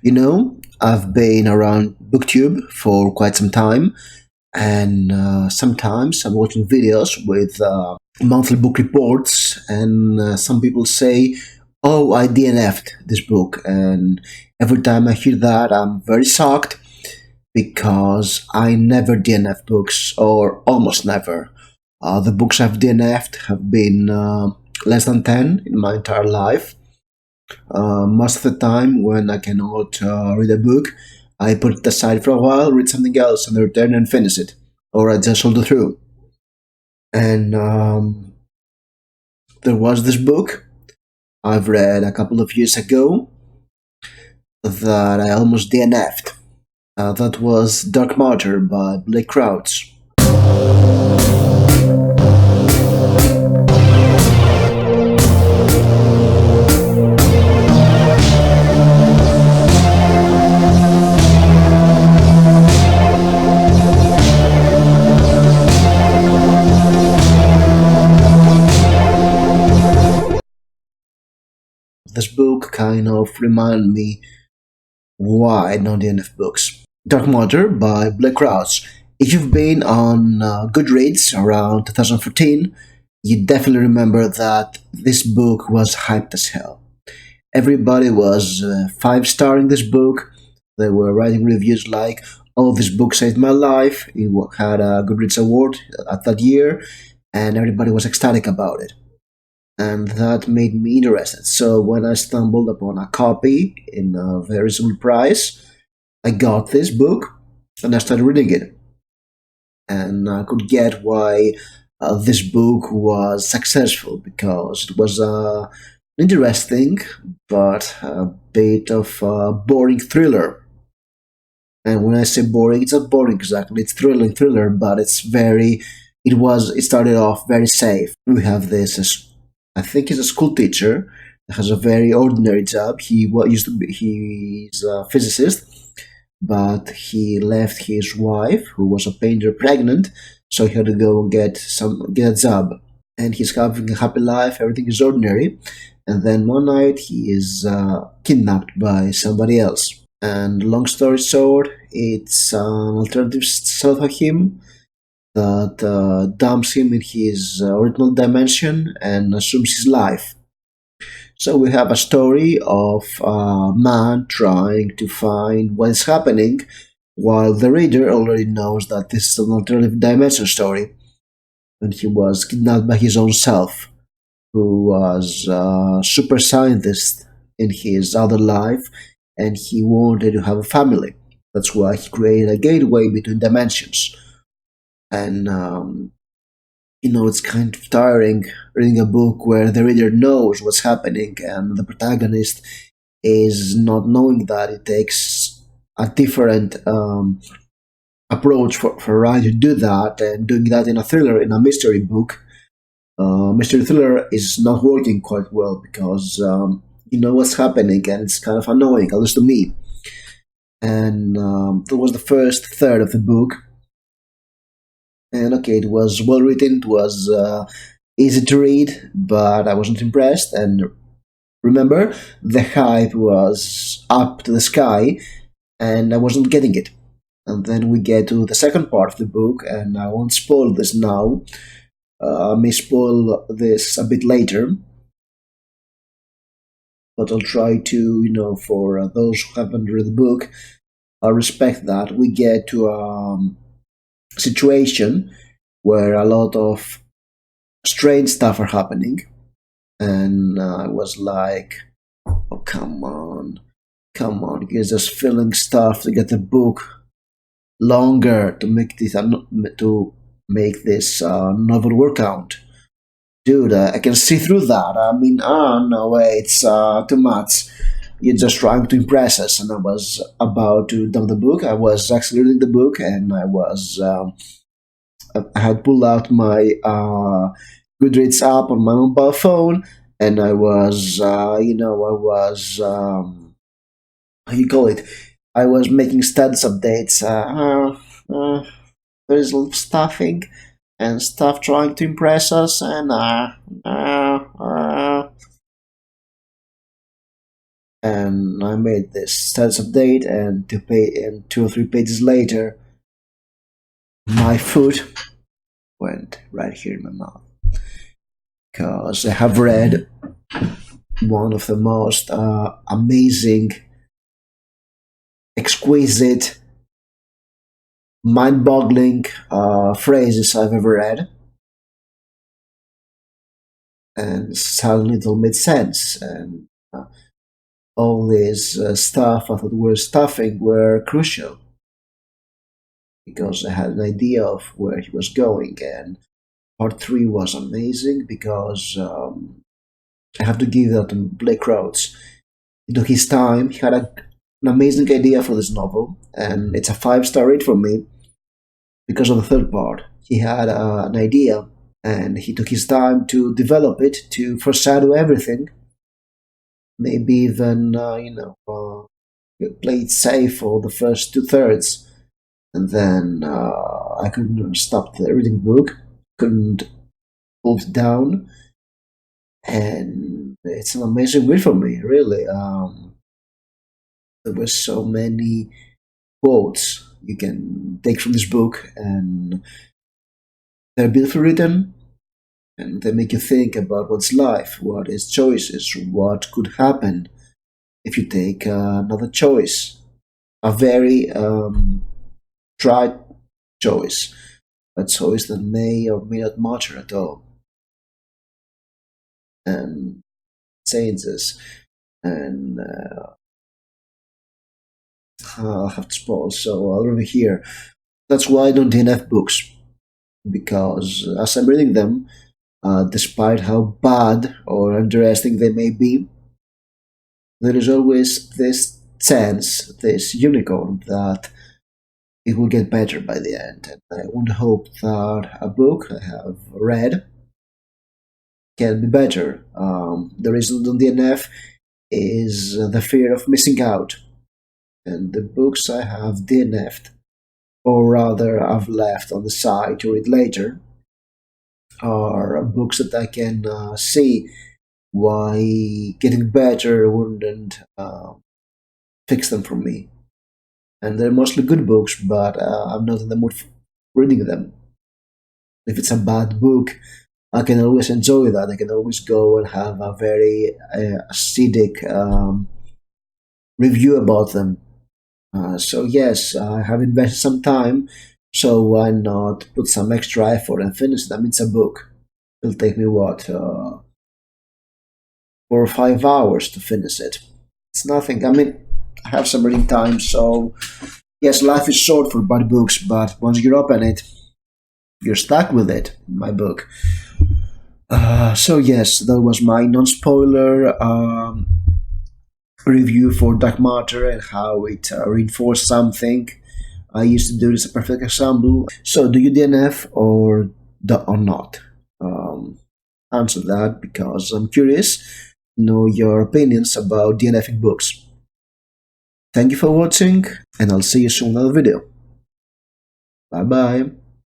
I've been around booktube for quite some time, and sometimes I'm watching videos with monthly book reports, and some people say, "Oh, I DNF'd this book," and every time I hear that, I'm very shocked because I never DNF books, or almost never. The books I've DNF'd have been less than 10 in my entire life. Most of the time, when I cannot read a book, I put it aside for a while, read something else, and return and finish it, or I just hold it through. And there was this book I've read a couple of years ago that I almost DNF'd. That was Dark Matter by Blake Crouch. This book kind of reminded me why I don't DNF books. Dark Matter by Blake Crouch. If you've been on Goodreads around 2014, you definitely remember that this book was hyped as hell. Everybody was five-starring this book. They were writing reviews like, "Oh, this book saved my life." It had a Goodreads award at that year, and everybody was ecstatic about it. And that made me interested. So when I stumbled upon a copy in a very reasonable price, I got this book and I started reading it. And I could get why this book was successful, because it was interesting but a bit of a boring thriller. And when I say boring, it's not boring exactly. It's thrilling thriller, but it's very. It started off very safe. We have this. I think he's a school teacher that has a very ordinary job. Used to be. He's a physicist, but he left his wife, who was a painter, pregnant, so he had to go and get a job. And he's having a happy life. Everything is ordinary. And then one night he is kidnapped by somebody else. And long story short, it's an alternative self of him that dumps him in his original dimension and assumes his life. So we have a story of a man trying to find what is happening, while the reader already knows that this is an alternative dimension story, and he was kidnapped by his own self, who was a super scientist in his other life, and he wanted to have a family. That's why he created a gateway between dimensions. And it's kind of tiring reading a book where the reader knows what's happening and the protagonist is not knowing that. It takes a different approach for a writer to do that, and doing that in a thriller, in a mystery book. Mystery thriller is not working quite well because you know what's happening, and it's kind of annoying, at least to me. And that was the first third of the book. And okay, it was well written, it was easy to read, but I wasn't impressed. And remember, the hype was up to the sky, and I wasn't getting it. And then we get to the second part of the book, and I won't spoil this now. I may spoil this a bit later, but I'll try to, for those who haven't read the book, I'll respect that. We get to a situation where a lot of strange stuff are happening, and I was like, "Oh, come on, you're just filling stuff to get the book longer to make this novel work out." Dude, I can see through that. I mean, no way, it's too much. You're just trying to impress us. And I was about to dump the book. I was actually reading the book, and I had pulled out my Goodreads app on my mobile phone, and I was, how you call it? I was making status updates. There is a lot of stuffing and stuff trying to impress us, and and I made this status update, and and 2 or 3 pages later, my foot went right here in my mouth because I have read one of the most amazing, exquisite, mind-boggling phrases I've ever read, and suddenly it all made sense. And all this stuff I thought were stuffing were crucial because I had an idea of where he was going. And part 3 was amazing because I have to give that to Blake Rhodes. He took his time. He had an amazing idea for this novel, and it's a 5-star rate for me because of the third part. He had an idea, and he took his time to develop it, to foreshadow everything. Maybe even, play it safe for the first 2/3, and then I couldn't stop reading the book, couldn't hold it down, and it's an amazing read for me, really. There were so many quotes you can take from this book, and they're beautifully written, and they make you think about what's life, what is choices, what could happen if you take another choice, a very tried choice, a choice that may or may not matter at all, and changes. And I'll have to pause, so I'll leave it here. That's why I don't DNF books, because as I'm reading them, despite how bad or interesting they may be, there is always this chance, this unicorn, that it will get better by the end. And I want to hope that a book I have read can be better. The reason on DNF is the fear of missing out. And the books I have DNF'd, or rather I've left on the side to read later, are books that I can see why getting better wouldn't fix them for me. And they're mostly good books, but I'm not in the mood for reading them. If it's a bad book, I can always enjoy that. I can always go and have a very acidic review about them. So yes, I have invested some time, so why not put some extra effort and finish it? I mean, it's a book. It'll take me what, 4 or 5 hours to finish it. It's nothing. I mean, I have some reading time, so yes, life is short for bad books, but once you open it, you're stuck with it. In my book. So yes, that was my non-spoiler review for Dark Matter and how it reinforced something. I used to do this a perfect example. So, do you DNF or not? Answer that because I'm curious to know your opinions about DNFing books. Thank you for watching, and I'll see you soon in another video. Bye bye.